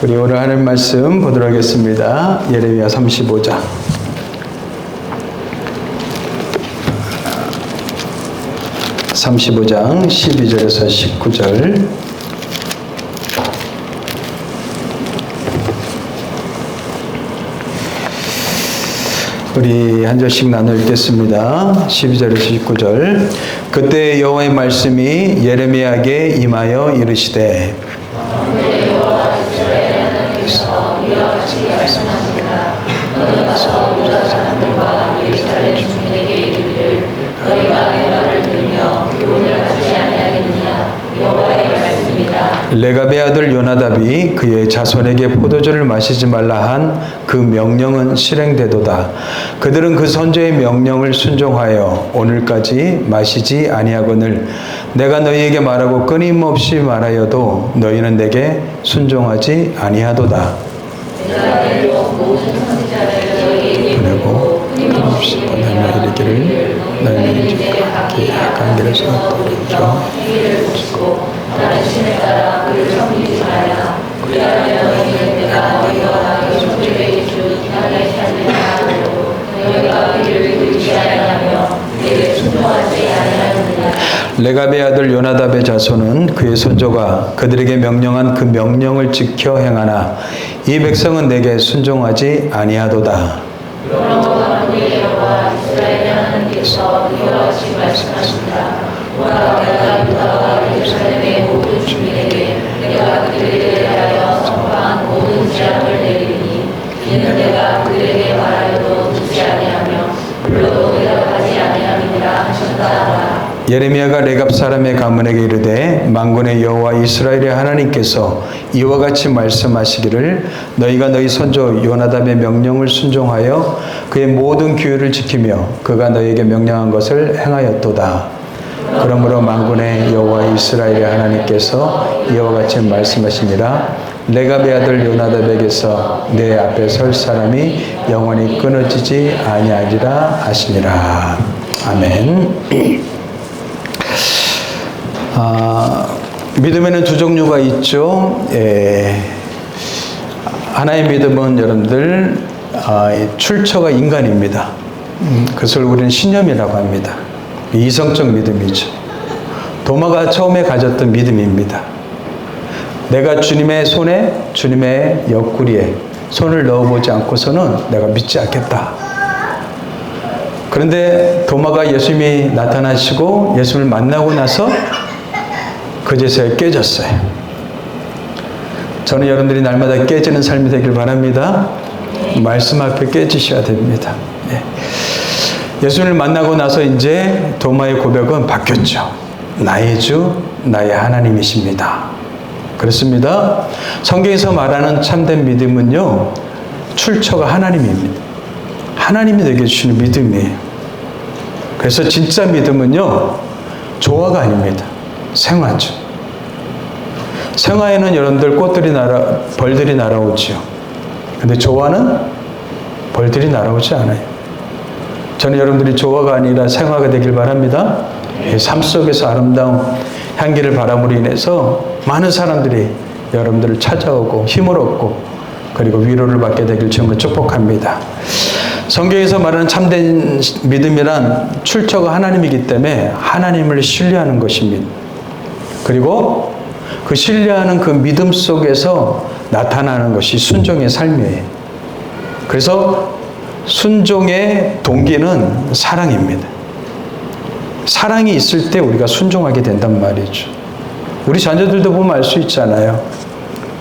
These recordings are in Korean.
우리 오늘 하는 말씀 보도록 하겠습니다. 예레미야 35장. (35장) 12절에서 19절. 우리 한 절씩 나눠 읽겠습니다. 12절에서 19절. 그때 여호와의 말씀이 예레미야에게 임하여 이르시되 레갑의 아들 요나답이 그의 자손에게 포도주를 마시지 말라 한 그 명령은 실행되도다. 그들은 그 선조의 명령을 순종하여 오늘까지 마시지 아니하거늘 내가 너희에게 말하고 끊임없이 말하여도 너희는 내게 순종하지 아니하도다. 보내고 끊임없이 보내며 이르기를 너희는 지극히 악한 길에서 돌이켜 나는 신을 따라 그를 섬기지 말라. 그리하여 너희는 내가 너희와 나의 손길의 주 나의 삶을 하고 너희가 그를 의지 아니하며 내게 순종하지 아니하느니라. 레갑의 아들 요나답의 자손은 그의 손조가 그들에게 명령한 그 명령을 지켜 행하나 이 백성은 내게 순종하지 아니하도다. 여호와 그의 여호와 이스라엘의 하나님께서 이와 같이 말씀하신다. 오라 내가 유다와 예루살렘의 모든 주민에게 내가 그들에 대하여 선포한 모든 재앙을 내리니 이는 내가 그들에게 말하여도 듣지 아니하며 불러도 대답하지 아니함이니라 하셨다. 예레미야가 레갑 사람의 가문에게 이르되 만군의 여호와 이스라엘의 하나님께서 이와 같이 말씀하시기를 너희가 너희 손조 요나답의 명령을 순종하여 그의 모든 규율을 지키며 그가 너희에게 명령한 것을 행하였도다. 그러므로 만군의 여호와 이스라엘의 하나님께서 이와 같이 말씀하시니라. 레갑의 아들 요나답에게서 내 앞에 설 사람이 영원히 끊어지지 아니하리라 하시니라. 아멘. 믿음에는 두 종류가 있죠. 하나의 믿음은 여러분들 출처가 인간입니다. 그것을 우리는 신념이라고 합니다. 이성적 믿음이죠. 도마가 처음에 가졌던 믿음입니다. 내가 주님의 손에, 주님의 옆구리에 손을 넣어보지 않고서는 내가 믿지 않겠다. 그런데 도마가 예수님이 나타나시고 예수님을 만나고 나서 그제서야 깨졌어요. 저는 여러분들이 날마다 깨지는 삶이 되길 바랍니다. 말씀 앞에 깨지셔야 됩니다. 예수님을 만나고 나서 이제 도마의 고백은 바뀌었죠. 나의 주, 나의 하나님이십니다. 그렇습니다. 성경에서 말하는 참된 믿음은요, 출처가 하나님입니다. 하나님이 내게 주시는 믿음이에요. 그래서 진짜 믿음은요, 조화가 아닙니다. 생화죠. 생화에는 여러분들 벌들이 날아오지요. 근데 조화는 벌들이 날아오지 않아요. 저는 여러분들이 조화가 아니라 생화가 되길 바랍니다. 삶 속에서 아름다운 향기를 바람으로 인해서 많은 사람들이 여러분들을 찾아오고 힘을 얻고 그리고 위로를 받게 되길 주님으로 축복합니다. 성경에서 말하는 참된 믿음이란 출처가 하나님이기 때문에 하나님을 신뢰하는 것입니다. 그리고 그 신뢰하는 그 믿음 속에서 나타나는 것이 순종의 삶이에요. 그래서 순종의 동기는 사랑입니다. 사랑이 있을 때 우리가 순종하게 된단 말이죠. 우리 자녀들도 보면 알 수 있잖아요.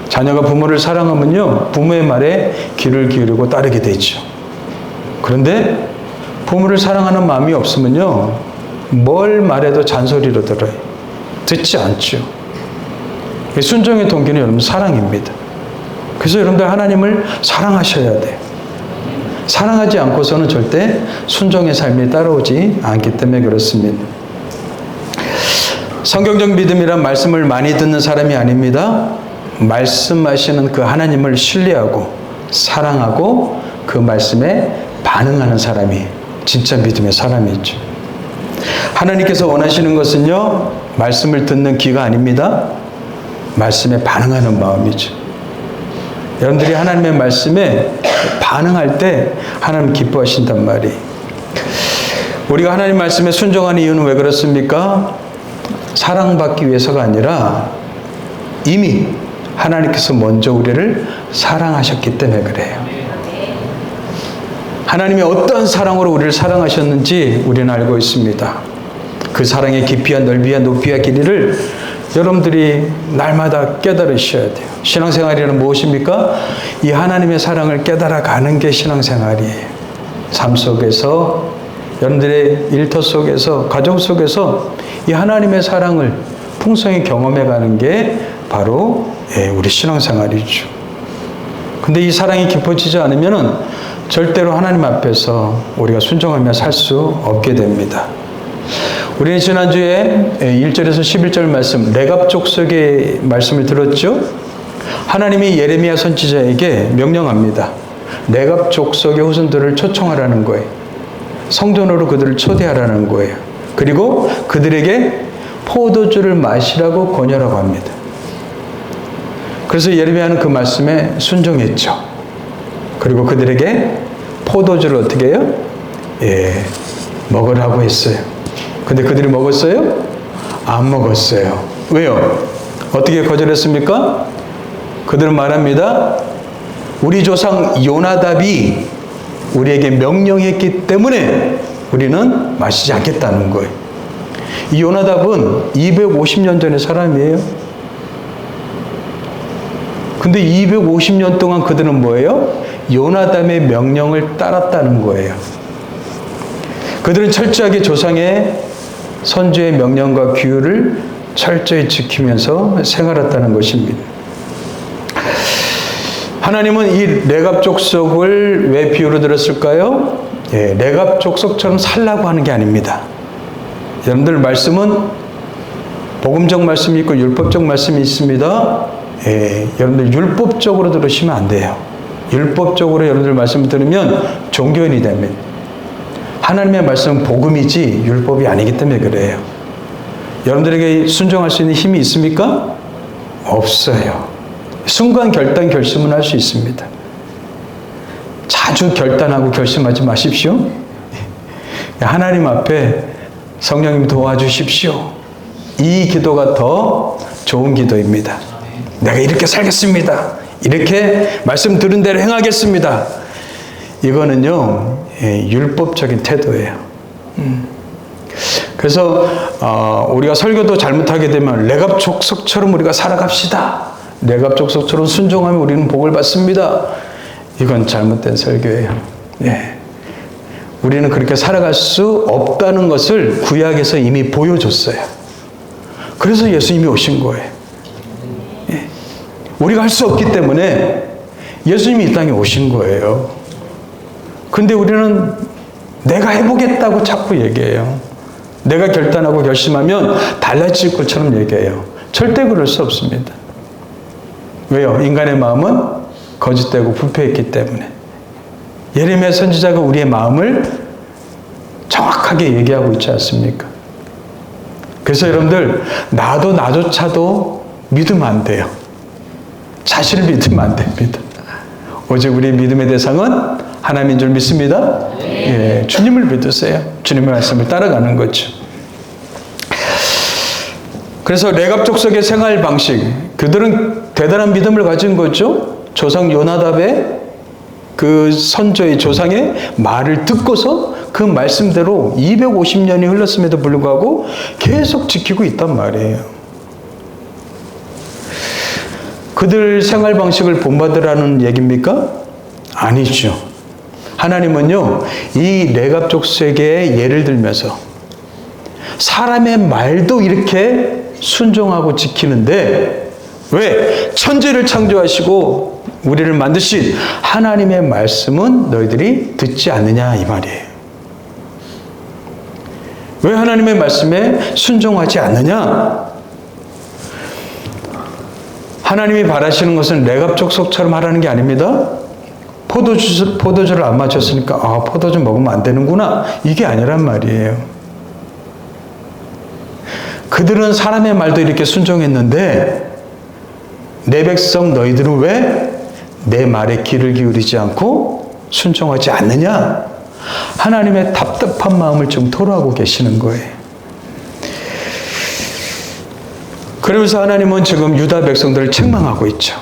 자녀가 부모를 사랑하면요, 부모의 말에 귀를 기울이고 따르게 되죠. 그런데 부모를 사랑하는 마음이 없으면요, 뭘 말해도 잔소리로 들어요. 듣지 않죠. 순종의 동기는 여러분 사랑입니다. 그래서 여러분들 하나님을 사랑하셔야 돼요. 사랑하지 않고서는 절대 순종의 삶이 따라오지 않기 때문에 그렇습니다. 성경적 믿음이란 말씀을 많이 듣는 사람이 아닙니다. 말씀하시는 그 하나님을 신뢰하고 사랑하고 그 말씀에 반응하는 사람이 진짜 믿음의 사람이죠. 하나님께서 원하시는 것은요, 말씀을 듣는 귀가 아닙니다. 말씀에 반응하는 마음이죠. 여러분들이 하나님의 말씀에 반응할 때 하나님 기뻐하신단 말이에요. 우리가 하나님 말씀에 순종하는 이유는 왜 그렇습니까? 사랑받기 위해서가 아니라 이미 하나님께서 먼저 우리를 사랑하셨기 때문에 그래요. 하나님이 어떠한 사랑으로 우리를 사랑하셨는지 우리는 알고 있습니다. 그 사랑의 깊이와 넓이와 높이와 길이를 여러분들이 날마다 깨달으셔야 돼요. 신앙생활이란 무엇입니까? 이 하나님의 사랑을 깨달아가는 게 신앙생활이에요. 삶 속에서, 여러분들의 일터 속에서, 가정 속에서 이 하나님의 사랑을 풍성히 경험해가는 게 바로 우리 신앙생활이죠. 근데 이 사랑이 깊어지지 않으면 절대로 하나님 앞에서 우리가 순종하며 살 수 없게 됩니다. 우리는 지난주에 1절에서 11절 말씀, 레갑 족속의 말씀을 들었죠? 하나님이 예레미야 선지자에게 명령합니다. 레갑 족속의 후손들을 초청하라는 거예요. 성전으로 그들을 초대하라는 거예요. 그리고 그들에게 포도주를 마시라고 권유하라고 합니다. 그래서 예레미야는 그 말씀에 순종했죠. 그리고 그들에게 포도주를 어떻게 해요? 먹으라고 했어요. 근데 그들이 먹었어요? 안 먹었어요. 왜요? 어떻게 거절했습니까? 그들은 말합니다. 우리 조상 요나답이 우리에게 명령했기 때문에 우리는 마시지 않겠다는 거예요. 이 요나답은 250년 전의 사람이에요. 근데 250년 동안 그들은 뭐예요? 요나답의 명령을 따랐다는 거예요. 그들은 철저하게 조상의 선조의 명령과 규율을 철저히 지키면서 생활했다는 것입니다. 하나님은 이 레갑 족속을 왜 비유로 들었을까요? 레갑 족속처럼 살라고 하는 게 아닙니다. 여러분들 말씀은 복음적 말씀이 있고 율법적 말씀이 있습니다. 여러분들 율법적으로 들으시면 안 돼요. 율법적으로 여러분들 말씀을 들으면 종교인이 됩니다. 하나님의 말씀은 복음이지 율법이 아니기 때문에 그래요. 여러분들에게 순종할 수 있는 힘이 있습니까? 없어요. 순간 결단 결심은 할 수 있습니다. 자주 결단하고 결심하지 마십시오. 하나님 앞에 성령님 도와주십시오. 이 기도가 더 좋은 기도입니다. 내가 이렇게 살겠습니다. 이렇게 말씀 들은 대로 행하겠습니다. 이거는요, 율법적인 태도예요. 그래서 우리가 설교도 잘못하게 되면 레갑 족속처럼 우리가 살아갑시다. 레갑 족속처럼 순종하면 우리는 복을 받습니다. 이건 잘못된 설교예요. 우리는 그렇게 살아갈 수 없다는 것을 구약에서 이미 보여줬어요. 그래서 예수님이 오신 거예요. 우리가 할 수 없기 때문에 예수님이 이 땅에 오신 거예요. 근데 우리는 내가 해보겠다고 자꾸 얘기해요. 내가 결단하고 결심하면 달라질 것처럼 얘기해요. 절대 그럴 수 없습니다. 왜요? 인간의 마음은 거짓되고 부패했기 때문에. 예레미야 선지자가 우리의 마음을 정확하게 얘기하고 있지 않습니까? 그래서 여러분들, 나조차도 믿으면 안 돼요. 자신을 믿으면 안 됩니다. 오직 우리의 믿음의 대상은 하나님인 줄 믿습니다. 주님을 믿으세요. 주님의 말씀을 따라가는 거죠. 그래서 레갑 족속의 생활 방식, 그들은 대단한 믿음을 가진 거죠. 조상 요나답의 그 선조의 조상의 말을 듣고서 그 말씀대로 250년이 흘렀음에도 불구하고 계속 지키고 있단 말이에요. 그들 생활 방식을 본받으라는 얘기입니까? 아니죠. 하나님은요, 이 레갑 족속의 예를 들면서 사람의 말도 이렇게 순종하고 지키는데 왜? 천지를 창조하시고 우리를 만드신 하나님의 말씀은 너희들이 듣지 않느냐 이 말이에요. 왜 하나님의 말씀에 순종하지 않느냐? 하나님이 바라시는 것은 레갑 족속처럼 하라는 게 아닙니다. 포도주를 안 마셨으니까 포도주 먹으면 안 되는구나, 이게 아니란 말이에요. 그들은 사람의 말도 이렇게 순종했는데 내 백성 너희들은 왜 내 말에 귀를 기울이지 않고 순종하지 않느냐? 하나님의 답답한 마음을 좀 토로하고 계시는 거예요. 그러면서 하나님은 지금 유다 백성들을 책망하고 있죠.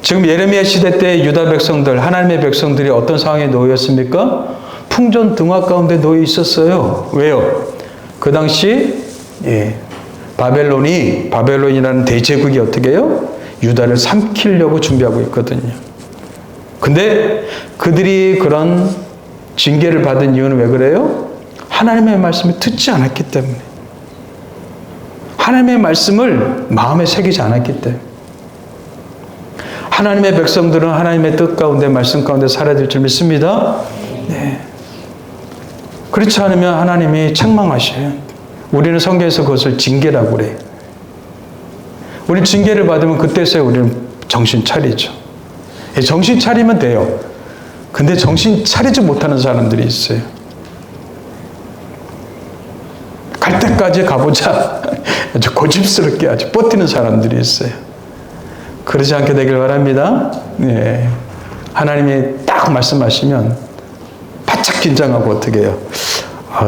지금 예레미야 시대 때 유다 백성들, 하나님의 백성들이 어떤 상황에 놓였습니까? 풍전등화 가운데 놓여 있었어요. 왜요? 그 당시 바벨론이라는 대제국이 어떻게 해요? 유다를 삼키려고 준비하고 있거든요. 근데 그들이 그런 징계를 받은 이유는 왜 그래요? 하나님의 말씀을 듣지 않았기 때문에. 하나님의 말씀을 마음에 새기지 않았기 때문에. 하나님의 백성들은 하나님의 뜻 가운데, 말씀 가운데 살아야 될 줄 믿습니다. 네. 그렇지 않으면 하나님이 책망하셔요. 우리는 성경에서 그것을 징계라고 그래요. 우리 징계를 받으면 그때서야 우리는 정신 차리죠. 정신 차리면 돼요. 근데 정신 차리지 못하는 사람들이 있어요. 갈 때까지 가보자. 아주 고집스럽게 아주 버티는 사람들이 있어요. 그러지 않게 되길 바랍니다. 네. 하나님이 딱 말씀하시면 바짝 긴장하고 어떻게 해요?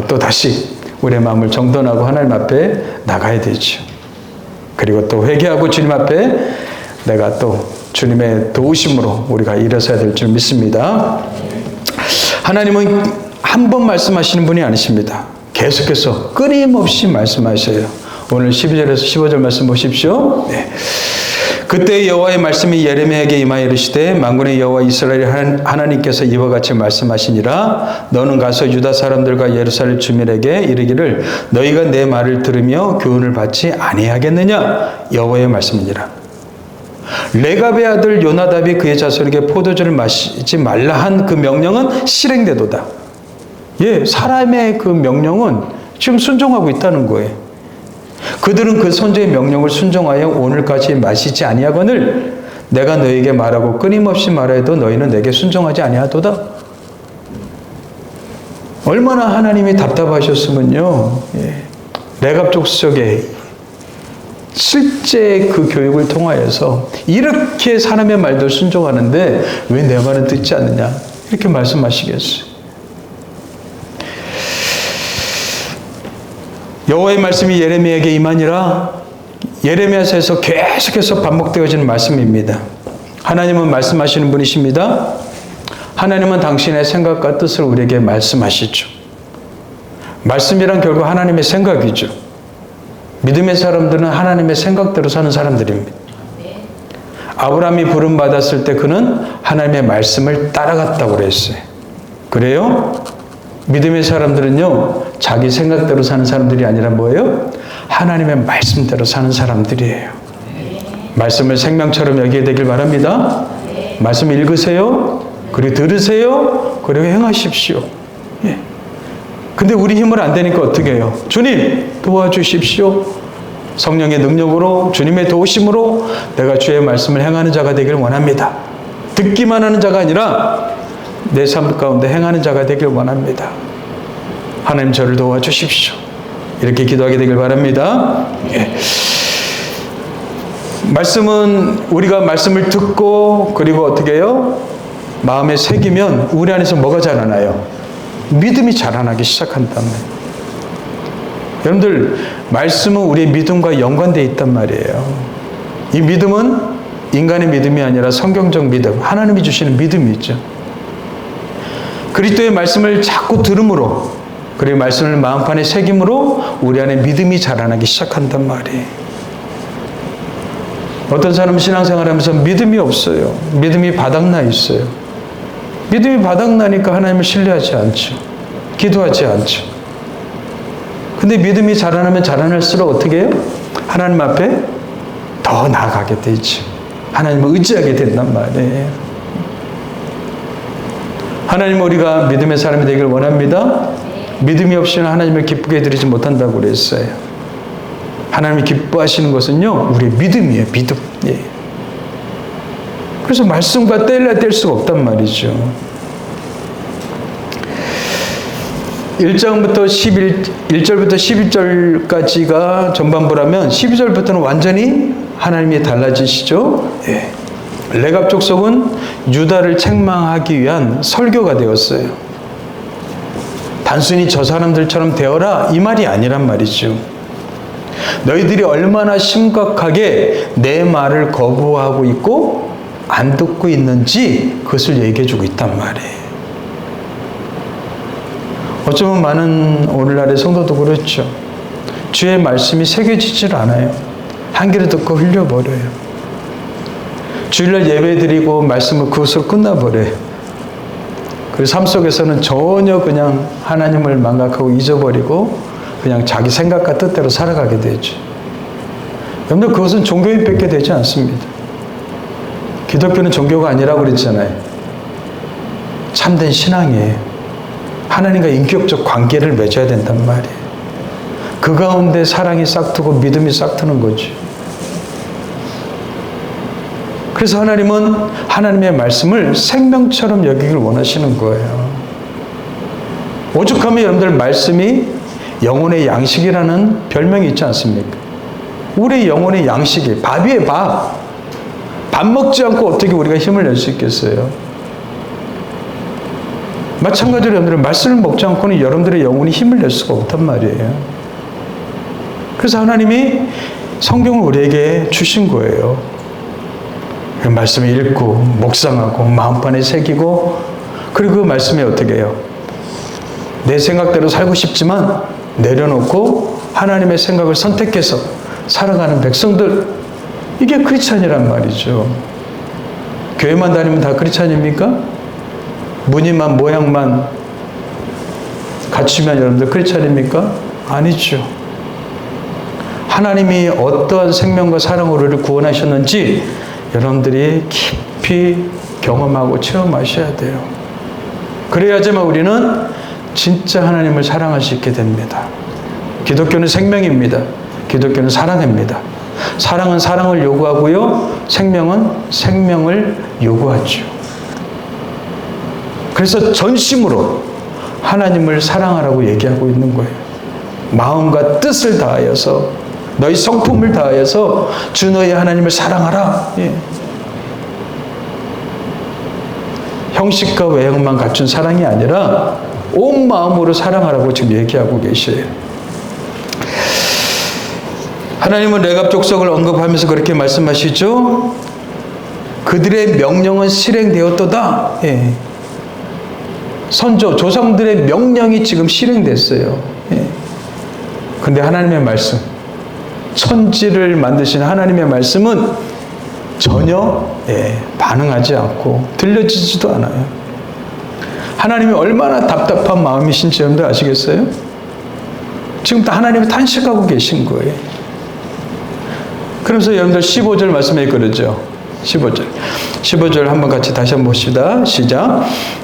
또 다시 우리의 마음을 정돈하고 하나님 앞에 나가야 되죠. 그리고 또 회개하고 주님 앞에 내가 또 주님의 도우심으로 우리가 일어서야 될 줄 믿습니다. 하나님은 한 번 말씀하시는 분이 아니십니다. 계속해서 끊임없이 말씀하셔요. 오늘 12절에서 15절 말씀 보십시오. 네. 그때 여호와의 말씀이 예레미야에게 임하여 이르시되 만군의 여호와 이스라엘 하나님께서 이와 같이 말씀하시니라. 너는 가서 유다 사람들과 예루살렘 주민에게 이르기를 너희가 내 말을 들으며 교훈을 받지 아니하겠느냐. 여호와의 말씀이니라. 레갑의 아들 요나답이 그의 자손에게 포도주를 마시지 말라 한 그 명령은 실행되도다. 사람의 그 명령은 지금 순종하고 있다는 거예요. 그들은 그 선지의 명령을 순종하여 오늘까지 마시지 아니하거늘 내가 너희에게 말하고 끊임없이 말해도 너희는 내게 순종하지 아니하도다. 얼마나 하나님이 답답하셨으면요. 레갑 족속의 실제 그 교육을 통하여서 이렇게 사람의 말도 순종하는데 왜 내 말은 듣지 않느냐 이렇게 말씀하시겠어요. 여호와의 말씀이 예레미야에게 임하니라. 예레미야서에서 계속해서 반복되어지는 말씀입니다. 하나님은 말씀하시는 분이십니다. 하나님은 당신의 생각과 뜻을 우리에게 말씀하시죠. 말씀이란 결국 하나님의 생각이죠. 믿음의 사람들은 하나님의 생각대로 사는 사람들입니다. 아브라함이 부름 받았을 때 그는 하나님의 말씀을 따라갔다고 그랬어요. 그래요? 믿음의 사람들은요, 자기 생각대로 사는 사람들이 아니라 뭐예요? 하나님의 말씀대로 사는 사람들이에요. 말씀을 생명처럼 여기게 되길 바랍니다. 말씀 읽으세요. 그리고 들으세요. 그리고 행하십시오. 근데 우리 힘을 안 되니까 어떻게 해요? 주님 도와주십시오. 성령의 능력으로 주님의 도우심으로 내가 주의 말씀을 행하는 자가 되길 원합니다. 듣기만 하는 자가 아니라 내 삶 가운데 행하는 자가 되길 원합니다. 하나님 저를 도와주십시오. 이렇게 기도하게 되길 바랍니다. 말씀은 우리가 말씀을 듣고 그리고 어떻게 해요? 마음에 새기면 우리 안에서 뭐가 자라나요? 믿음이 자라나기 시작한단 말이에요. 여러분들 말씀은 우리의 믿음과 연관되어 있단 말이에요. 이 믿음은 인간의 믿음이 아니라 성경적 믿음, 하나님이 주시는 믿음이죠. 그리스도의 말씀을 자꾸 들음으로 그리고 말씀을 마음판에 새김으로 우리 안에 믿음이 자라나기 시작한단 말이에요. 어떤 사람은 신앙생활하면서 믿음이 없어요. 믿음이 바닥나 있어요. 믿음이 바닥나니까 하나님을 신뢰하지 않죠. 기도하지 않죠. 근데 믿음이 자라나면 자라날수록 어떻게 해요? 하나님 앞에 더 나아가게 되죠. 하나님을 의지하게 된단 말이에요. 하나님은 우리가 믿음의 사람이 되기를 원합니다. 믿음이 없이는 하나님을 기쁘게 해드리지 못한다고 그랬어요. 하나님이 기뻐하시는 것은요, 우리의 믿음이에요. 믿음. 그래서 말씀과 뗄래야 뗄 수가 없단 말이죠. 1절부터 11절까지가 전반부라면 12절부터는 완전히 하나님이 달라지시죠. 레갑 족속은 유다를 책망하기 위한 설교가 되었어요. 단순히 저 사람들처럼 되어라 이 말이 아니란 말이죠. 너희들이 얼마나 심각하게 내 말을 거부하고 있고 안 듣고 있는지 그것을 얘기해주고 있단 말이에요. 어쩌면 많은 오늘날의 성도도 그렇죠. 주의 말씀이 새겨지질 않아요. 한 귀로 듣고 흘려버려요. 주일날 예배드리고 말씀을 그것으로 끝나버려요. 그리고 삶 속에서는 전혀 그냥 하나님을 망각하고 잊어버리고 그냥 자기 생각과 뜻대로 살아가게 되죠. 여러분들 그것은 종교인 뺏게 되지 않습니다. 기독교는 종교가 아니라고 그랬잖아요. 참된 신앙이에요. 하나님과 인격적 관계를 맺어야 된단 말이에요. 그 가운데 사랑이 싹트고 믿음이 싹트는 거죠. 그래서 하나님은 하나님의 말씀을 생명처럼 여기길 원하시는 거예요. 오죽하면 여러분들 말씀이 영혼의 양식이라는 별명이 있지 않습니까? 우리 영혼의 양식이 밥이에요, 밥. 밥 먹지 않고 어떻게 우리가 힘을 낼 수 있겠어요? 마찬가지로 여러분들 말씀을 먹지 않고는 여러분들의 영혼이 힘을 낼 수가 없단 말이에요. 그래서 하나님이 성경을 우리에게 주신 거예요. 그 말씀을 읽고 묵상하고 마음판에 새기고 그리고 그 말씀에 어떻게 해요? 내 생각대로 살고 싶지만 내려놓고 하나님의 생각을 선택해서 살아가는 백성들, 이게 크리스찬이란 말이죠. 교회만 다니면 다 크리스찬입니까? 무늬만 모양만 갖추면 여러분들 크리스찬입니까? 아니죠. 하나님이 어떠한 생명과 사랑으로 우리를 구원하셨는지 여러분들이 깊이 경험하고 체험하셔야 돼요. 그래야지만 우리는 진짜 하나님을 사랑할 수 있게 됩니다. 기독교는 생명입니다. 기독교는 사랑입니다. 사랑은 사랑을 요구하고요. 생명은 생명을 요구하죠. 그래서 전심으로 하나님을 사랑하라고 얘기하고 있는 거예요. 마음과 뜻을 다하여서 너희 성품을 다하여서 주 너희 하나님을 사랑하라. 예. 형식과 외형만 갖춘 사랑이 아니라 온 마음으로 사랑하라고 지금 얘기하고 계셔요. 하나님은 레갑 족속을 언급하면서 그렇게 말씀하시죠. 그들의 명령은 실행되었도다. 예. 선조, 조상들의 명령이 지금 실행됐어요. 예. 근데 하나님의 말씀, 천지를 만드신 하나님의 말씀은 전혀 반응하지 않고 들려지지도 않아요. 하나님이 얼마나 답답한 마음이신지 여러분들 아시겠어요? 지금 다 하나님이 탄식하고 계신 거예요. 그래서 여러분들 15절 말씀에 그러죠. 15절 한번 같이 다시 한번 봅시다. 시작.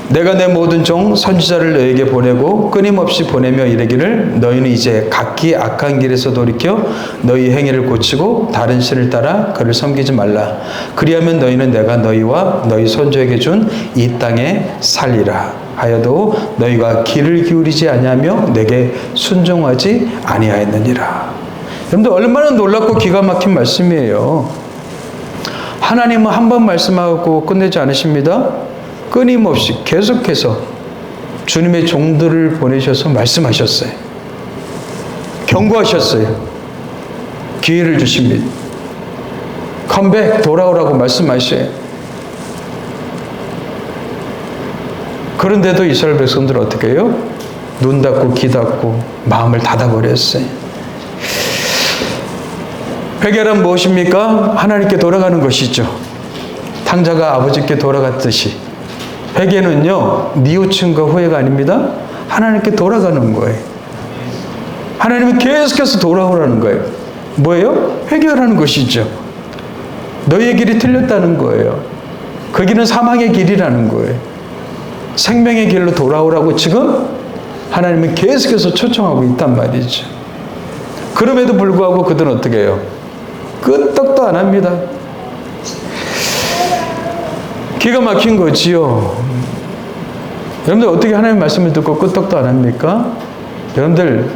내가 내 모든 종 선지자를 너에게 보내고 끊임없이 보내며 이르기를 너희는 이제 각기 악한 길에서 돌이켜 너희 행위를 고치고 다른 신을 따라 그를 섬기지 말라. 그리하면 너희는 내가 너희와 너희 손주에게 준 이 땅에 살리라 하여도 너희가 귀를 기울이지 아니하며 내게 순종하지 아니하였느니라. 여러분들 얼마나 놀랍고 기가 막힌 말씀이에요. 하나님은 한 번 말씀하고 끝내지 않으십니다. 끊임없이 계속해서 주님의 종들을 보내셔서 말씀하셨어요. 경고하셨어요. 기회를 주십니다. 컴백, 돌아오라고 말씀하셔요. 그런데도 이스라엘 백성들은 어떻게 해요? 눈 닫고 귀 닫고 마음을 닫아버렸어요. 회개란 무엇입니까? 하나님께 돌아가는 것이죠. 탕자가 아버지께 돌아갔듯이 회개는요, 뉘우침과 후회가 아닙니다. 하나님께 돌아가는 거예요. 하나님은 계속해서 돌아오라는 거예요. 뭐예요? 회개하라는 것이죠. 너희의 길이 틀렸다는 거예요. 그 길은 사망의 길이라는 거예요. 생명의 길로 돌아오라고 지금 하나님은 계속해서 초청하고 있단 말이죠. 그럼에도 불구하고 그들은 어떻게 해요? 끄떡도 안 합니다. 기가 막힌 거지요. 여러분들 어떻게 하나님의 말씀을 듣고 끄떡도 안 합니까? 여러분들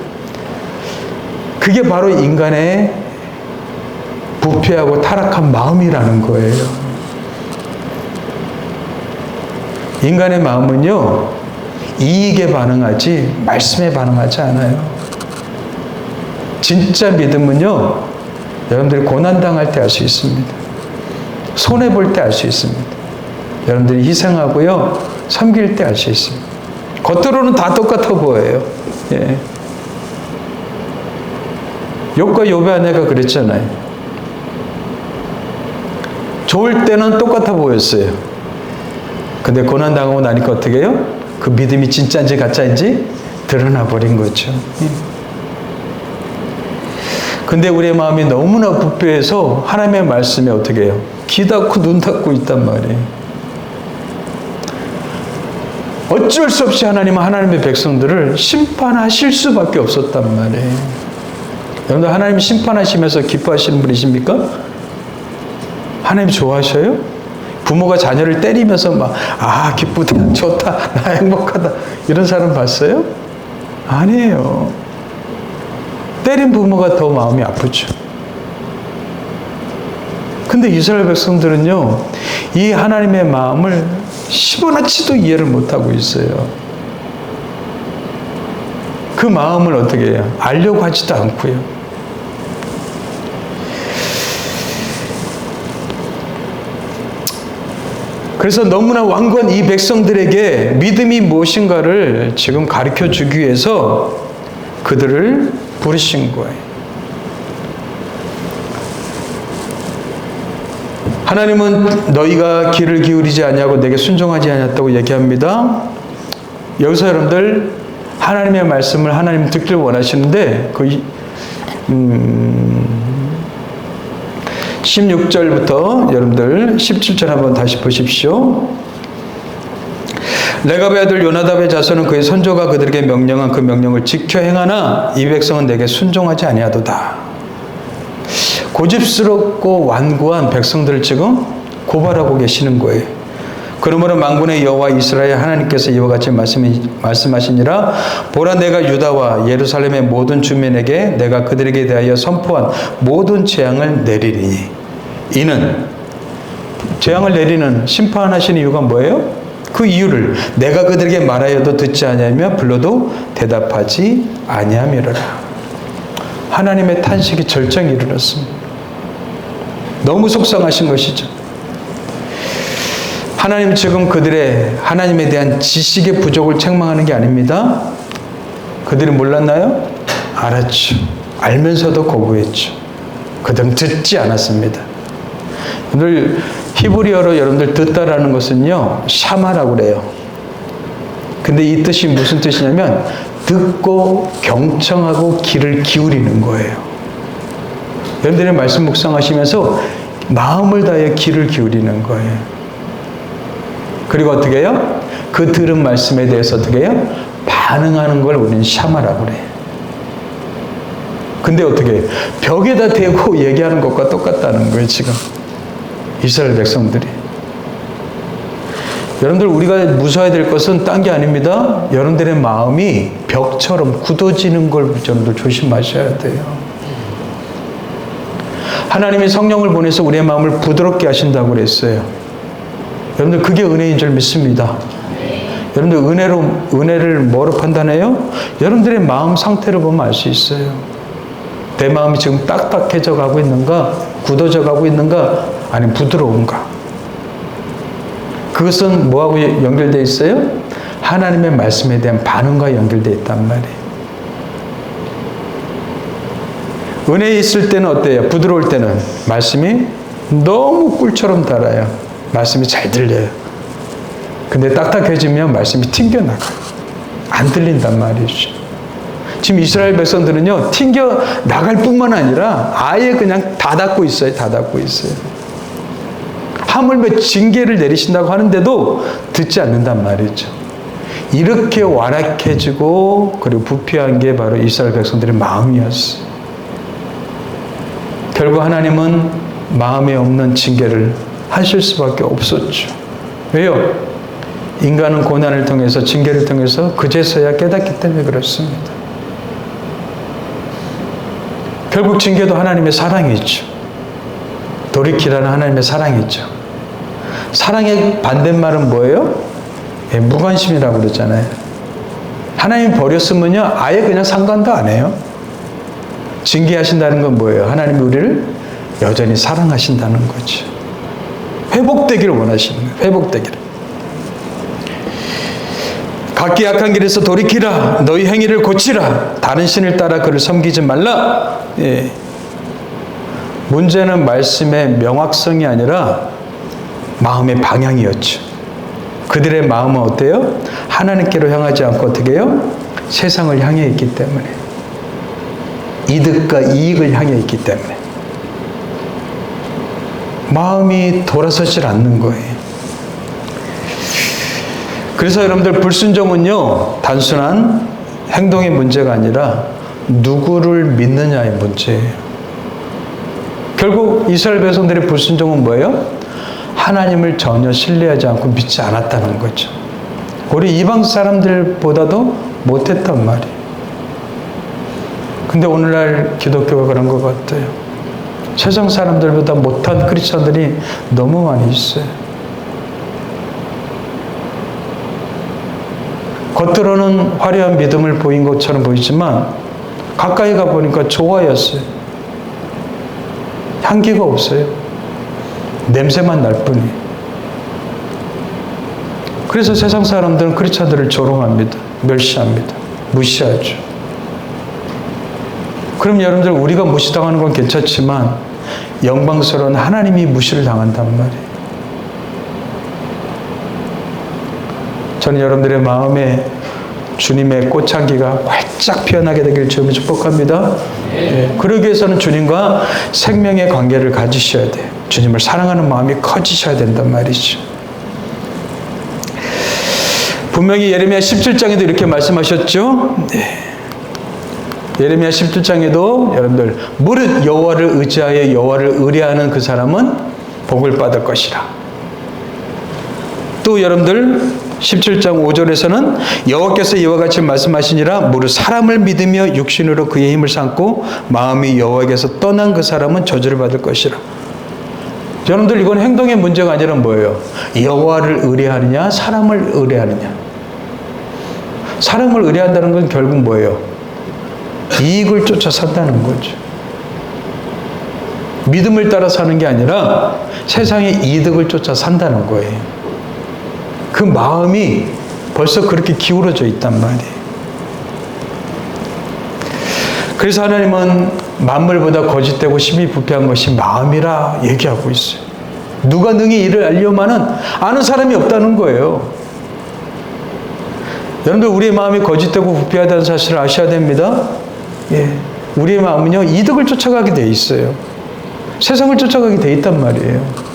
그게 바로 인간의 부패하고 타락한 마음이라는 거예요. 인간의 마음은요, 이익에 반응하지 말씀에 반응하지 않아요. 진짜 믿음은요, 여러분들이 고난당할 때 알 수 있습니다. 손해볼 때 알 수 있습니다. 여러분들이 희생하고요, 섬길 때 알 수 있습니다. 겉으로는 다 똑같아 보여요. 예. 욥과 욥의 아내가 그랬잖아요. 좋을 때는 똑같아 보였어요. 근데 고난당하고 나니까 어떻게 해요? 그 믿음이 진짜인지 가짜인지 드러나 버린 거죠. 근데 우리의 마음이 너무나 부패해서 하나님의 말씀에 어떻게 해요? 귀 닫고 눈 닫고 있단 말이에요. 어쩔 수 없이 하나님은 하나님의 백성들을 심판하실 수밖에 없었단 말이에요. 여러분들 하나님 심판하시면서 기뻐하시는 분이십니까? 하나님 좋아하셔요? 부모가 자녀를 때리면서 막, 아, 기쁘다, 좋다, 나 행복하다. 이런 사람 봤어요? 아니에요. 때린 부모가 더 마음이 아프죠. 근데 이스라엘 백성들은요, 이 하나님의 마음을 10원어치도 이해를 못하고 있어요. 그 마음을 어떻게 해요? 알려고 하지도 않고요. 그래서 너무나 완고한 이 백성들에게 믿음이 무엇인가를 지금 가르쳐 주기 위해서 그들을 부르신 거예요. 하나님은 너희가 귀를 기울이지 아니하고 내게 순종하지 않았다고 얘기합니다. 여기서 여러분들 하나님의 말씀을 하나님 듣기를 원하시는데 16절부터 여러분들 17절 한번 다시 보십시오. 레갑의 아들 요나답의 자손은 그의 선조가 그들에게 명령한 그 명령을 지켜 행하나 이 백성은 내게 순종하지 아니하도다. 고집스럽고 완고한 백성들을 지금 고발하고 계시는 거예요. 그러므로 만군의 여호와 이스라엘 하나님께서 이와 같이 말씀하시니라. 보라, 내가 유다와 예루살렘의 모든 주민에게 내가 그들에게 대하여 선포한 모든 재앙을 내리리니. 이는 재앙을 내리는 심판하시는 이유가 뭐예요? 그 이유를 내가 그들에게 말하여도 듣지 아니하며 불러도 대답하지 아니하미로라. 하나님의 탄식이 절정에 이르렀습니다. 너무 속상하신 것이죠. 하나님 지금 그들의 하나님에 대한 지식의 부족을 책망하는 게 아닙니다. 그들이 몰랐나요? 알았죠. 알면서도 거부했죠. 그들은 듣지 않았습니다. 오늘 히브리어로 여러분들 듣다라는 것은요, 샤마라고 그래요. 근데 이 뜻이 무슨 뜻이냐면 듣고 경청하고 귀를 기울이는 거예요. 여러분들의 말씀 묵상하시면서 마음을 다해 귀를 기울이는 거예요. 그리고 어떻게 해요? 그 들은 말씀에 대해서 어떻게 해요? 반응하는 걸 우리는 샤마라고 그래요. 근데 어떻게 해요? 벽에다 대고 얘기하는 것과 똑같다는 거예요, 지금. 이스라엘 백성들이. 여러분들, 우리가 무서워야 될 것은 딴 게 아닙니다. 여러분들의 마음이 벽처럼 굳어지는 걸 여러분들 조심하셔야 돼요. 하나님이 성령을 보내서 우리의 마음을 부드럽게 하신다고 그랬어요. 여러분들, 그게 은혜인 줄 믿습니다. 여러분들, 은혜를 뭐로 판단해요? 여러분들의 마음 상태를 보면 알 수 있어요. 내 마음이 지금 딱딱해져 가고 있는가? 굳어져 가고 있는가? 아니면 부드러운가? 그것은 뭐하고 연결되어 있어요? 하나님의 말씀에 대한 반응과 연결되어 있단 말이에요. 은혜에 있을 때는 어때요? 부드러울 때는 말씀이 너무 꿀처럼 달아요. 말씀이 잘 들려요. 근데 딱딱해지면 말씀이 튕겨나가요. 안 들린단 말이죠. 지금 이스라엘 백성들은요, 튕겨나갈 뿐만 아니라 아예 그냥 다 닫고 있어요. 다 닫고 있어요. 하물며 징계를 내리신다고 하는데도 듣지 않는단 말이죠. 이렇게 완악해지고 그리고 부패한 게 바로 이스라엘 백성들의 마음이었어요. 결국 하나님은 마음에 없는 징계를 하실 수밖에 없었죠. 왜요? 인간은 고난을 통해서, 징계를 통해서 그제서야 깨닫기 때문에 그렇습니다. 결국 징계도 하나님의 사랑이죠. 돌이키라는 하나님의 사랑이죠. 사랑의 반대말은 뭐예요? 예, 무관심이라고 그러잖아요. 하나님 버렸으면요, 아예 그냥 상관도 안 해요. 징계하신다는 건 뭐예요? 하나님이 우리를 여전히 사랑하신다는 거죠. 회복되기를 원하시는 거예요. 회복되기를. 각기 악한 길에서 돌이키라. 너희 행위를 고치라. 다른 신을 따라 그를 섬기지 말라. 예. 문제는 말씀의 명확성이 아니라 마음의 방향이었죠. 그들의 마음은 어때요? 하나님께로 향하지 않고 어떻게 해요? 세상을 향해 있기 때문에. 이득과 이익을 향해 있기 때문에. 마음이 돌아서질 않는 거예요. 그래서 여러분들 불순종은요, 단순한 행동의 문제가 아니라 누구를 믿느냐의 문제예요. 결국 이스라엘 백성들의 불순종은 뭐예요? 하나님을 전혀 신뢰하지 않고 믿지 않았다는 거죠. 우리 이방 사람들보다도 못했단 말이에요. 근데 오늘날 기독교가 그런 것 같아요. 세상 사람들보다 못한 크리스천들이 너무 많이 있어요. 겉으로는 화려한 믿음을 보인 것처럼 보이지만 가까이 가보니까 조화였어요. 향기가 없어요. 냄새만 날 뿐이에요. 그래서 세상 사람들은 크리스천들을 조롱합니다. 멸시합니다. 무시하죠. 그럼 여러분들 우리가 무시당하는 건 괜찮지만 영광스러운 하나님이 무시를 당한단 말이에요. 저는 여러분들의 마음에 주님의 꽃향기가 활짝 피어나게 되기를 주님을 축복합니다. 네. 그러기 위해서는 주님과 생명의 관계를 가지셔야 돼요. 주님을 사랑하는 마음이 커지셔야 된단 말이죠. 분명히 예레미야 17장에도 이렇게 말씀하셨죠. 네. 예레미야 17장에도 여러분들 무릇 여호와를 의지하여 여호와를 의뢰하는 그 사람은 복을 받을 것이라. 또 여러분들 17장 5절에서는 여호와께서 이와 같이 말씀하시니라 무릇 사람을 믿으며 육신으로 그의 힘을 삼고 마음이 여호와께서 떠난 그 사람은 저주를 받을 것이라. 여러분들 이건 행동의 문제가 아니라 뭐예요? 여호와를 의뢰하느냐 사람을 의뢰하느냐. 사람을 의뢰한다는 건 결국 뭐예요? 이익을 쫓아 산다는 거죠. 믿음을 따라 사는 게 아니라 세상의 이득을 쫓아 산다는 거예요. 그 마음이 벌써 그렇게 기울어져 있단 말이에요. 그래서 하나님은 만물보다 거짓되고 심히 부패한 것이 마음이라 얘기하고 있어요. 누가 능히 이를 알려마는 아는 사람이 없다는 거예요. 여러분들 우리의 마음이 거짓되고 부패하다는 사실을 아셔야 됩니다. 예, 우리의 마음은요 이득을 쫓아가게 돼 있어요. 세상을 쫓아가게 돼 있단 말이에요.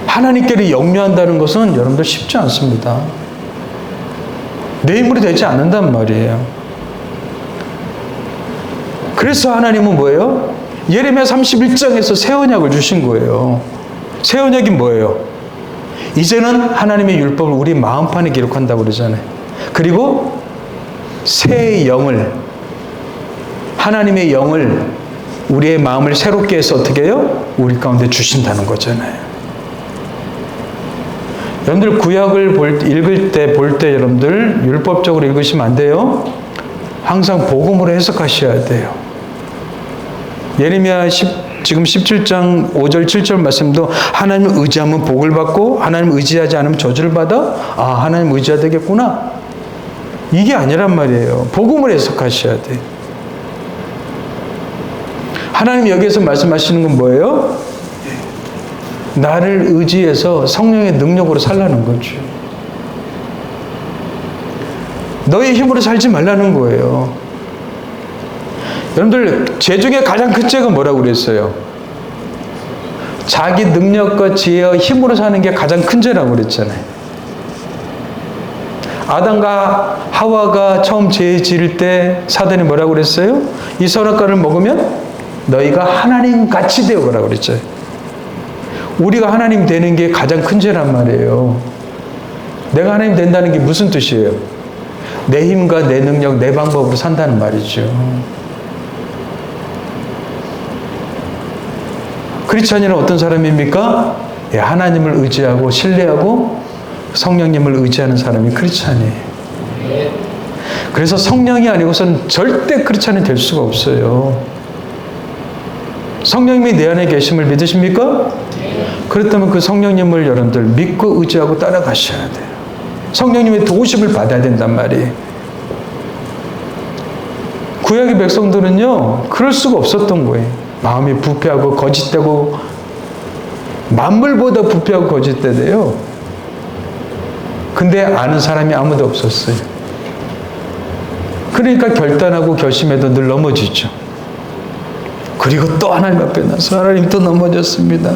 하나님께를 역류한다는 것은 여러분들 쉽지 않습니다. 내 힘으로 되지 않는단 말이에요. 그래서 하나님은 뭐예요? 예레미야 31장에서 새 언약을 주신 거예요. 새 언약이 뭐예요? 이제는 하나님의 율법을 우리 마음판에 기록한다고 그러잖아요. 그리고 새 영을, 하나님의 영을 우리의 마음을 새롭게 해서 어떻게 해요? 우리 가운데 주신다는 거잖아요. 여러분들 구약을 읽을 때, 볼 때 여러분들 율법적으로 읽으시면 안 돼요. 항상 복음으로 해석하셔야 돼요. 예레미야 지금 17장 5절 7절 말씀도 하나님을 의지하면 복을 받고 하나님을 의지하지 않으면 저주를 받아? 아, 하나님 의지해야 되겠구나. 이게 아니란 말이에요. 복음을 해석하셔야 돼요. 하나님 여기에서 말씀하시는 건 뭐예요? 나를 의지해서 성령의 능력으로 살라는 거죠. 너의 힘으로 살지 말라는 거예요. 여러분들 죄 중에 가장 큰 죄가 뭐라고 그랬어요? 자기 능력과 지혜와 힘으로 사는 게 가장 큰 죄라고 그랬잖아요. 아담과 하와가 처음 죄 지을 때 사단이 뭐라고 그랬어요? 이 선악과를 먹으면 너희가 하나님 같이 되어가라고 그랬죠. 우리가 하나님 되는 게 가장 큰 죄란 말이에요. 내가 하나님 된다는 게 무슨 뜻이에요? 내 힘과 내 능력, 내 방법으로 산다는 말이죠. 크리스찬이는 어떤 사람입니까? 예, 하나님을 의지하고 신뢰하고 성령님을 의지하는 사람이 크리스찬이에요. 그래서 성령이 아니고서는 절대 크리스찬이 될 수가 없어요. 성령님이 내 안에 계심을 믿으십니까? 그렇다면 그 성령님을 여러분들 믿고 의지하고 따라가셔야 돼요. 성령님의 도우심을 받아야 된단 말이에요. 구약의 백성들은요, 그럴 수가 없었던 거예요. 마음이 부패하고 거짓되고, 만물보다 부패하고 거짓되대요. 근데 아는 사람이 아무도 없었어요. 그러니까 결단하고 결심해도 늘 넘어지죠. 그리고 또 하나님 앞에 나서 하나님 또 넘어졌습니다.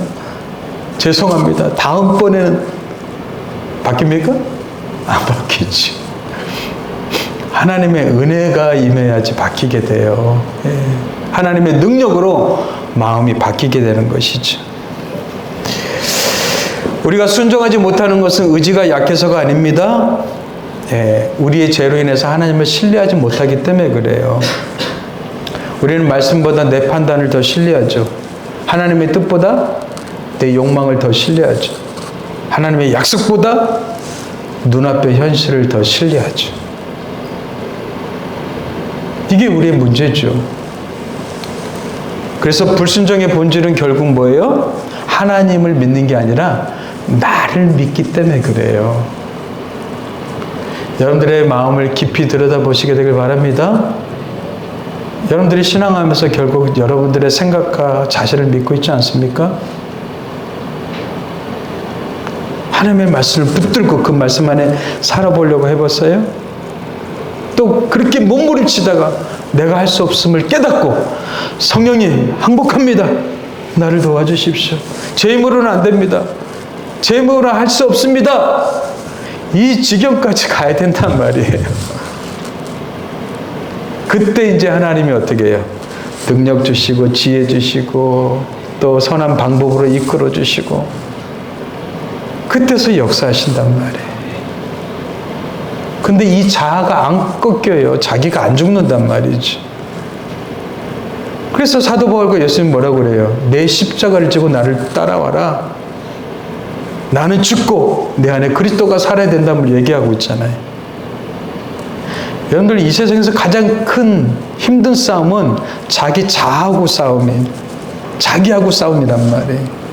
죄송합니다. 다음번에는 바뀝니까? 안 바뀌지. 하나님의 은혜가 임해야지 바뀌게 돼요. 하나님의 능력으로 마음이 바뀌게 되는 것이죠. 우리가 순종하지 못하는 것은 의지가 약해서가 아닙니다. 우리의 죄로 인해서 하나님을 신뢰하지 못하기 때문에 그래요. 우리는 말씀보다 내 판단을 더 신뢰하죠. 하나님의 뜻보다 내 욕망을 더 신뢰하죠. 하나님의 약속보다 눈앞의 현실을 더 신뢰하죠. 이게 우리의 문제죠. 그래서 불순종의 본질은 결국 뭐예요? 하나님을 믿는 게 아니라 나를 믿기 때문에 그래요. 여러분들의 마음을 깊이 들여다보시게 되길 바랍니다. 여러분들이 신앙하면서 결국 여러분들의 생각과 자신을 믿고 있지 않습니까? 하나님의 말씀을 붙들고 그 말씀 안에 살아보려고 해봤어요? 또 그렇게 몸부림치다가 내가 할 수 없음을 깨닫고 성령님 항복합니다. 나를 도와주십시오. 제 힘으로는 안 됩니다. 제 힘으로는 할 수 없습니다. 이 지경까지 가야 된단 말이에요. 그때 이제 하나님이 어떻게 해요? 능력 주시고 지혜 주시고 또 선한 방법으로 이끌어 주시고 그때서 역사하신단 말이에요. 근데 이 자아가 안 꺾여요. 자기가 안 죽는단 말이죠. 그래서 사도 바울과 예수님 뭐라고 그래요? 내 십자가를 지고 나를 따라와라. 나는 죽고 내 안에 그리스도가 살아야 된다는 얘기하고 있잖아요. 여러분들 이 세상에서 가장 큰 힘든 싸움은 자기 자아하고 싸움이에요. 자기하고 싸움이란 말이에요.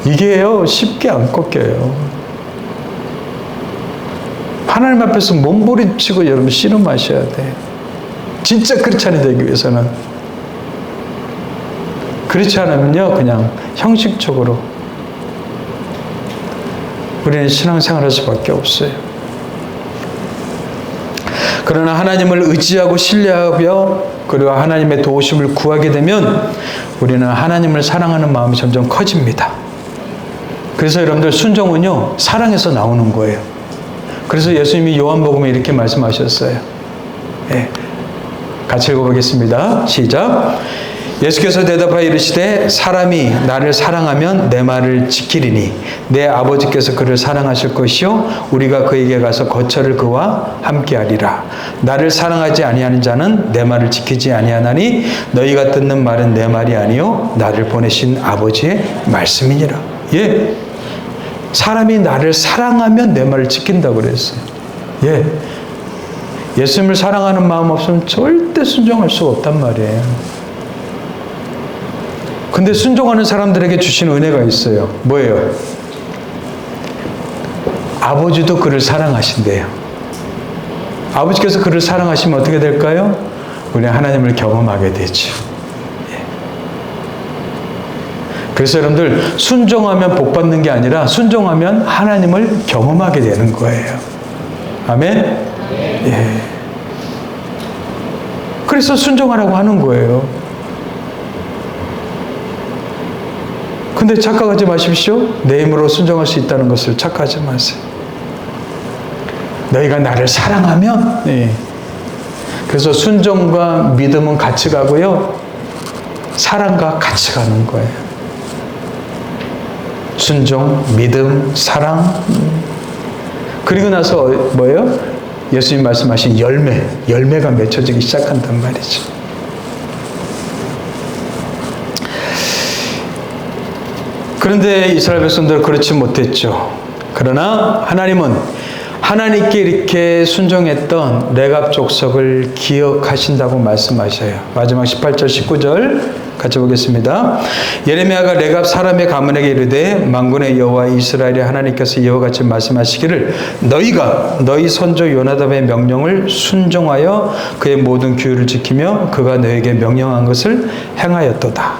이게요 쉽게 안 꺾여요. 하나님 앞에서 몸부림치고 여러분 씨름하셔야 돼요. 진짜 크리스찬이 되기 위해서는. 그렇지 않으면요 그냥 형식적으로 우리는 신앙생활할 수밖에 없어요. 그러나 하나님을 의지하고 신뢰하며 그리고 하나님의 도우심을 구하게 되면 우리는 하나님을 사랑하는 마음이 점점 커집니다. 그래서 여러분들 순종은요 사랑에서 나오는 거예요. 그래서 예수님이 요한복음에 이렇게 말씀하셨어요. 같이 읽어보겠습니다. 시작. 예수께서 대답하여 이르시되 사람이 나를 사랑하면 내 말을 지키리니 내 아버지께서 그를 사랑하실 것이요 우리가 그에게 가서 거처를 그와 함께하리라. 나를 사랑하지 아니하는 자는 내 말을 지키지 아니하나니 너희가 듣는 말은 내 말이 아니요 나를 보내신 아버지의 말씀이니라. 사람이 나를 사랑하면 내 말을 지킨다고 그랬어요. 예수님을 사랑하는 마음 없으면 절대 순종할 수가 없단 말이에요. 근데 순종하는 사람들에게 주신 은혜가 있어요. 뭐예요? 아버지도 그를 사랑하신대요. 아버지께서 그를 사랑하시면 어떻게 될까요? 우리는 하나님을 경험하게 되죠. 그래서 여러분들 순종하면 복 받는 게 아니라 순종하면 하나님을 경험하게 되는 거예요. 아멘? 그래서 순종하라고 하는 거예요. 근데 착각하지 마십시오. 내 힘으로 순종할 수 있다는 것을 착각하지 마세요. 너희가 나를 사랑하면 그래서 순종과 믿음은 같이 가고요. 사랑과 같이 가는 거예요. 순종, 믿음, 사랑. 그리고 나서 뭐예요? 예수님 말씀하신 열매가 맺혀지기 시작한단 말이죠. 그런데 이스라엘 백성들은 그렇지 못했죠. 그러나 하나님은 하나님께 이렇게 순종했던 레갑 족속을 기억하신다고 말씀하셔요. 마지막 18절 19절 같이 보겠습니다. 예레미야가 레갑 사람의 가문에게 이르되 만군의 여호와 이스라엘의 하나님께서 이와 같이 말씀하시기를 너희가 너희 선조 요나답의 명령을 순종하여 그의 모든 규율을 지키며 그가 너에게 명령한 것을 행하였도다.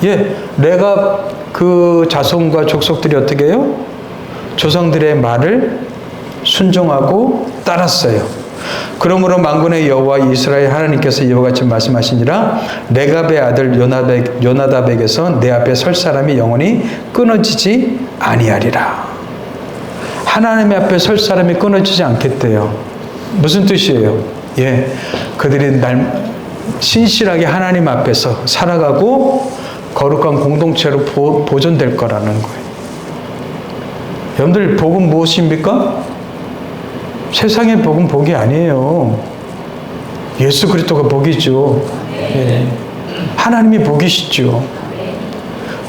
예, 레갑 그 자손과 족속들이 어떻게 해요? 조상들의 말을 순종하고 따랐어요. 그러므로 만군의 여호와 이스라엘 하나님께서 이와 같이 말씀하시니라 레갑의 아들 요나답에게서 내 앞에 설 사람이 영원히 끊어지지 아니하리라. 하나님의 앞에 설 사람이 끊어지지 않겠대요. 무슨 뜻이에요? 예, 그들이 신실하게 하나님 앞에서 살아가고 거룩한 공동체로 보존될 거라는 거예요. 여러분들 복은 무엇입니까? 세상의 복은 복이 아니에요. 예수 그리스도가 복이죠. 예. 하나님이 복이시죠.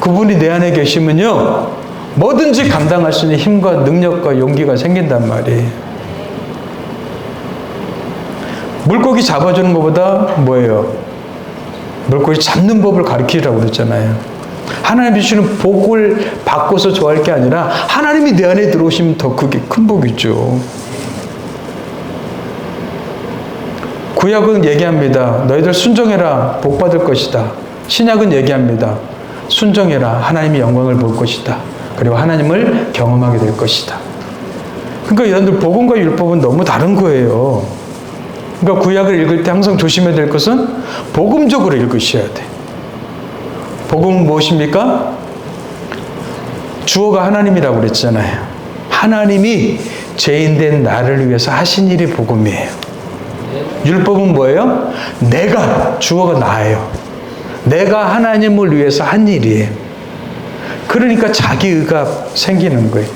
그분이 내 안에 계시면요 뭐든지 감당할 수 있는 힘과 능력과 용기가 생긴단 말이에요. 물고기 잡아주는 것보다 뭐예요? 물고기 잡는 법을 가르치라고 그랬잖아요. 하나님 주시는 복을 받고서 좋아할 게 아니라 하나님이 내 안에 들어오시면 더 그게 큰 복이죠. 구약은 얘기합니다. 너희들 순종해라. 복 받을 것이다. 신약은 얘기합니다. 순종해라. 하나님이 영광을 볼 것이다. 그리고 하나님을 경험하게 될 것이다. 그러니까 여러분들 복음과 율법은 너무 다른 거예요. 그러니까 구약을 읽을 때 항상 조심해야 될 것은 복음적으로 읽으셔야 돼. 복음은 무엇입니까? 주어가 하나님이라고 그랬잖아요. 하나님이 죄인된 나를 위해서 하신 일이 복음이에요. 율법은 뭐예요? 내가, 주어가 나예요. 내가 하나님을 위해서 한 일이에요. 그러니까 자기의가 생기는 거예요.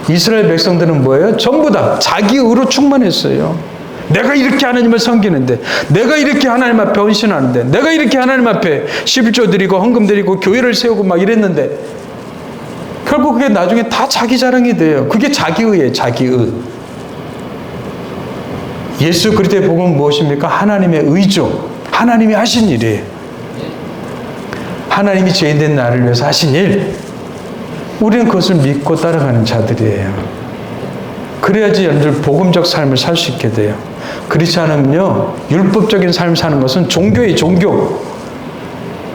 이스라엘 백성들은 뭐예요? 전부 다 자기의로 충만했어요. 내가 이렇게 하나님을 섬기는데, 내가 이렇게 하나님 앞에 헌신하는데, 내가 이렇게 하나님 앞에 11조 드리고 헌금 드리고 교회를 세우고 막 이랬는데 결국 그게 나중에 다 자기 자랑이 돼요. 그게 자기의예요. 자기의. 예수 그리스도의 복음은 무엇입니까? 하나님의 의죠. 하나님이 하신 일이에요. 하나님이 죄인된 나를 위해서 하신 일. 우리는 그것을 믿고 따라가는 자들이에요. 그래야지 여러분들 복음적 삶을 살 수 있게 돼요. 그렇지 않으면요 율법적인 삶을 사는 것은 종교의 종교.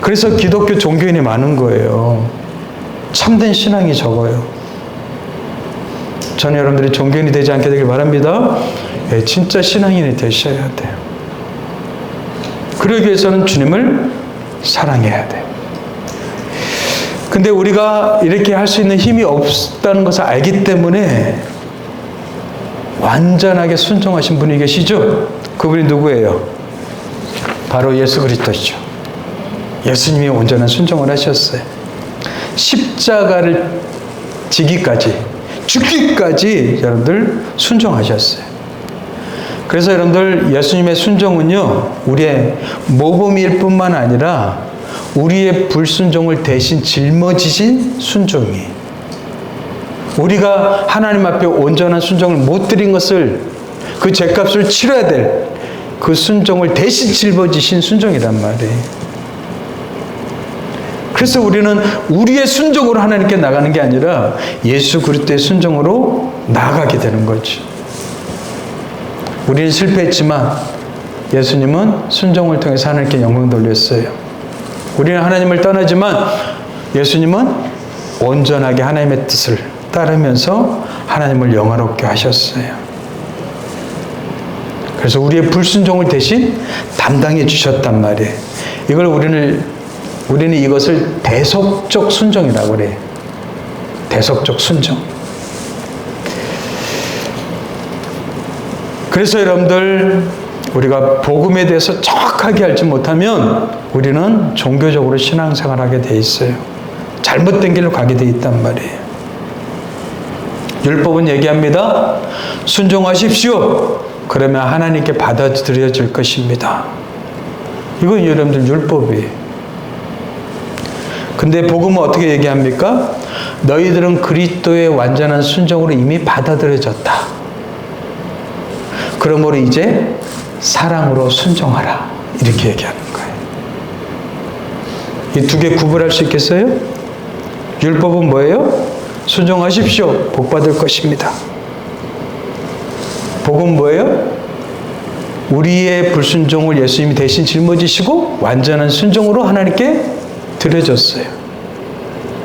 그래서 기독교 종교인이 많은 거예요. 참된 신앙이 적어요. 저는 여러분들이 종교인이 되지 않게 되길 바랍니다. 예, 진짜 신앙인이 되셔야 돼요. 그러기 위해서는 주님을 사랑해야 돼요. 근데 우리가 이렇게 할 수 있는 힘이 없다는 것을 알기 때문에 완전하게 순종하신 분이 계시죠? 그분이 누구예요? 바로 예수 그리스도시죠. 예수님이 온전한 순종을 하셨어요. 십자가를 지기까지, 죽기까지 여러분들 순종하셨어요. 그래서 여러분들 예수님의 순종은요 우리의 모범일 뿐만 아니라 우리의 불순종을 대신 짊어지신 순종이에요. 우리가 하나님 앞에 온전한 순종을 못 드린 것을 그 죄값을 치러야 될 그 순종을 대신 짊어지신 순종이란 말이에요. 그래서 우리는 우리의 순종으로 하나님께 나가는 게 아니라 예수 그리스도의 순종으로 나아가게 되는 거죠. 우리는 실패했지만 예수님은 순종을 통해서 하나님께 영광 돌렸어요. 우리는 하나님을 떠나지만 예수님은 온전하게 하나님의 뜻을 따르면서 하나님을 영화롭게 하셨어요. 그래서 우리의 불순종을 대신 담당해 주셨단 말이에요. 이걸 우리는 이것을 대속적 순종이라고 그래요. 대속적 순종. 그래서 여러분들 우리가 복음에 대해서 정확하게 알지 못하면 우리는 종교적으로 신앙생활하게 돼 있어요. 잘못된 길로 가게 돼 있단 말이에요. 율법은 얘기합니다. 순종하십시오. 그러면 하나님께 받아들여질 것입니다. 이건 여러분들 율법이에요. 근데 복음은 어떻게 얘기합니까? 너희들은 그리스도의 완전한 순종으로 이미 받아들여졌다. 그러므로 이제 사랑으로 순종하라. 이렇게 얘기하는 거예요. 이 두 개 구분할 수 있겠어요? 율법은 뭐예요? 순종하십시오. 복 받을 것입니다. 복은 뭐예요? 우리의 불순종을 예수님이 대신 짊어지시고 완전한 순종으로 하나님께 드려졌어요.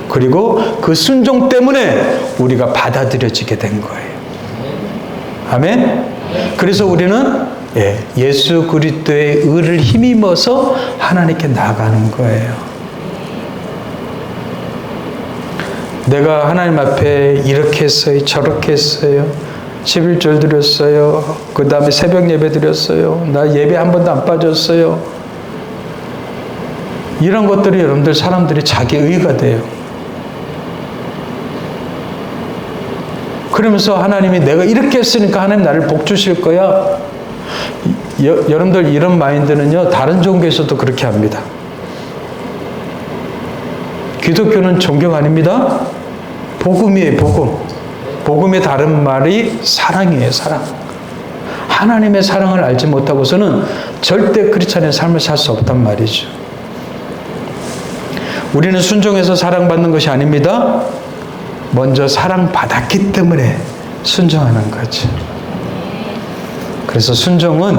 그리고 그 순종 때문에 우리가 받아들여지게 된 거예요. 아멘? 그래서 우리는 예수 그리스도의 의를 힘입어서 하나님께 나가는 거예요. 내가 하나님 앞에 이렇게 했어요, 저렇게 했어요, 11절 드렸어요, 그 다음에 새벽 예배 드렸어요, 나 예배 한 번도 안 빠졌어요. 이런 것들이 여러분들 사람들이 자기 의가 돼요. 그러면서 하나님이 내가 이렇게 했으니까 하나님 나를 복 주실 거야. 여러분들 이런 마인드는요, 다른 종교에서도 그렇게 합니다. 기독교는 종교가 아닙니다. 복음이에요, 복음. 복음의 다른 말이 사랑이에요, 사랑. 하나님의 사랑을 알지 못하고서는 절대 크리스찬의 삶을 살 수 없단 말이죠. 우리는 순종해서 사랑받는 것이 아닙니다. 먼저 사랑받았기 때문에 순종하는 거죠. 그래서 순종은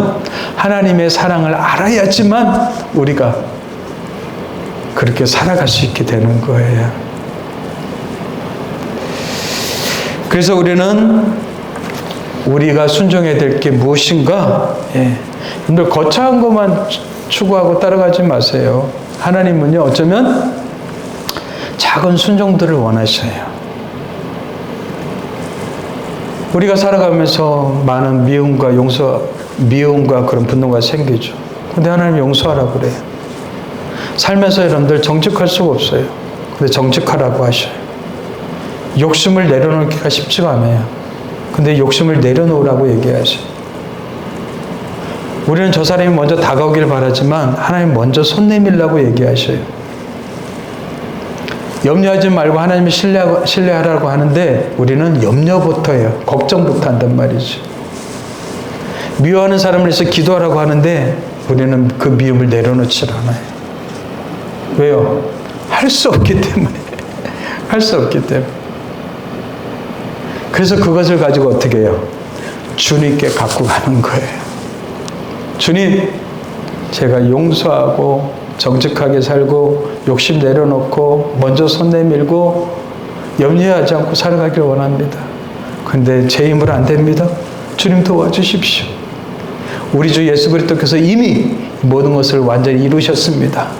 하나님의 사랑을 알아야지만 우리가 그렇게 살아갈 수 있게 되는 거예요. 그래서 우리가 순종해야 될 게 무엇인가? 여러분들 거창한 것만 추구하고 따라가지 마세요. 하나님은요, 어쩌면 작은 순종들을 원하셔요. 우리가 살아가면서 많은 미움과 그런 분노가 생기죠. 근데 하나님 용서하라고 그래요. 살면서 여러분들 정직할 수가 없어요. 근데 정직하라고 하셔요. 욕심을 내려놓기가 쉽지가 않아요. 근데 욕심을 내려놓으라고 얘기하셔요. 우리는 저 사람이 먼저 다가오길 바라지만 하나님 먼저 손 내밀라고 얘기하셔요. 염려하지 말고 하나님을 신뢰하라고 하는데 우리는 염려부터 해요. 걱정부터 한단 말이죠. 미워하는 사람을 위해서 기도하라고 하는데 우리는 그 미움을 내려놓지 않아요. 왜요? 할 수 없기 때문에. 할 수 없기 때문에. 그래서 그것을 가지고 어떻게 해요? 주님께 갖고 가는 거예요. 주님, 제가 용서하고 정직하게 살고 욕심 내려놓고 먼저 손 내밀고 염려하지 않고 살아가길 원합니다. 그런데 제 힘으로 안 됩니다. 주님 도와주십시오. 우리 주 예수 그리스도께서 이미 모든 것을 완전히 이루셨습니다.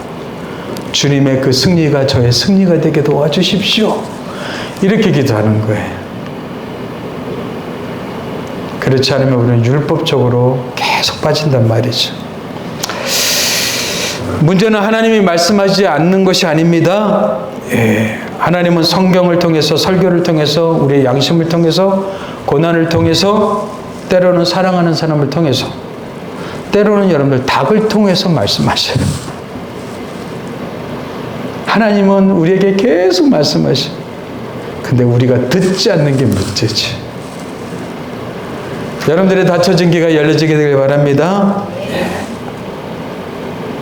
주님의 그 승리가 저의 승리가 되게 도와주십시오. 이렇게 기도하는 거예요. 그렇지 않으면 우리는 율법적으로 계속 빠진단 말이죠. 문제는 하나님이 말씀하지 않는 것이 아닙니다. 하나님은 성경을 통해서, 설교를 통해서, 우리의 양심을 통해서, 고난을 통해서, 때로는 사랑하는 사람을 통해서, 때로는 여러분들 닭을 통해서 말씀하셔요. 하나님은 우리에게 계속 말씀하셔요. 근데 우리가 듣지 않는 게 문제지. 여러분들의 닫혀진 귀가 열려지게 되길 바랍니다.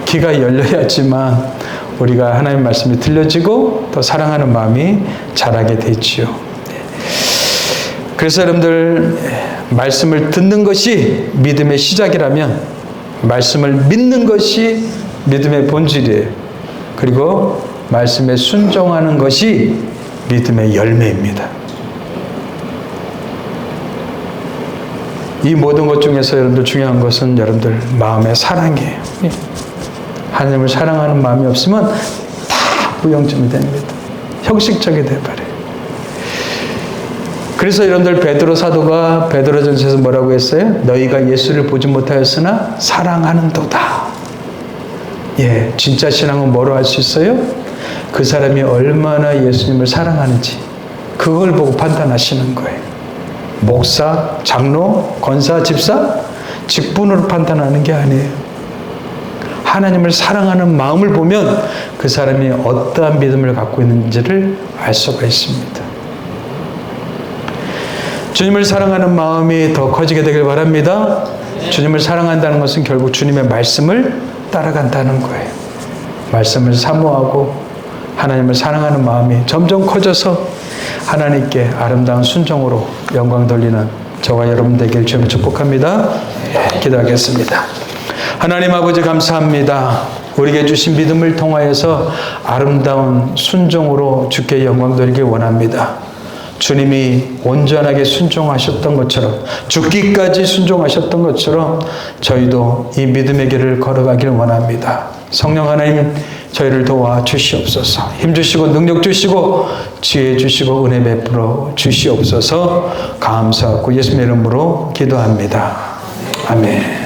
귀가 열려야지만 우리가 하나님 말씀이 들려지고 더 사랑하는 마음이 자라게 되지요. 그래서 여러분들 말씀을 듣는 것이 믿음의 시작이라면 말씀을 믿는 것이 믿음의 본질이에요. 그리고 말씀에 순종하는 것이 믿음의 열매입니다. 이 모든 것 중에서 여러분들 중요한 것은 여러분들 마음의 사랑이에요. 하나님을 사랑하는 마음이 없으면 다 무용점이 됩니다. 형식적이 돼버려요. 그래서 여러분들 베드로 사도가 베드로전서에서 뭐라고 했어요? 너희가 예수를 보지 못하였으나 사랑하는도다. 진짜 신앙은 뭐로 알 수 있어요? 그 사람이 얼마나 예수님을 사랑하는지 그걸 보고 판단하시는 거예요. 목사, 장로, 권사, 집사 직분으로 판단하는 게 아니에요. 하나님을 사랑하는 마음을 보면 그 그 사람이 어떠한 믿음을 갖고 있는지를 알 수가 있습니다. 주님을 사랑하는 마음이 더 커지게 되길 바랍니다. 주님을 사랑한다는 것은 결국 주님의 말씀을 따라간다는 거예요. 말씀을 사모하고 하나님을 사랑하는 마음이 점점 커져서 하나님께 아름다운 순종으로 영광 돌리는 저와 여러분 되길 주님 축복합니다. 기도하겠습니다. 하나님 아버지 감사합니다. 우리에게 주신 믿음을 통하여서 아름다운 순종으로 주께 영광 돌리길 원합니다. 주님이 온전하게 순종하셨던 것처럼 죽기까지 순종하셨던 것처럼 저희도 이 믿음의 길을 걸어가길 원합니다. 성령 하나님 저희를 도와 주시옵소서. 힘 주시고 능력 주시고 지혜 주시고 은혜 베풀어 주시옵소서. 감사하고 예수님의 이름으로 기도합니다. 아멘.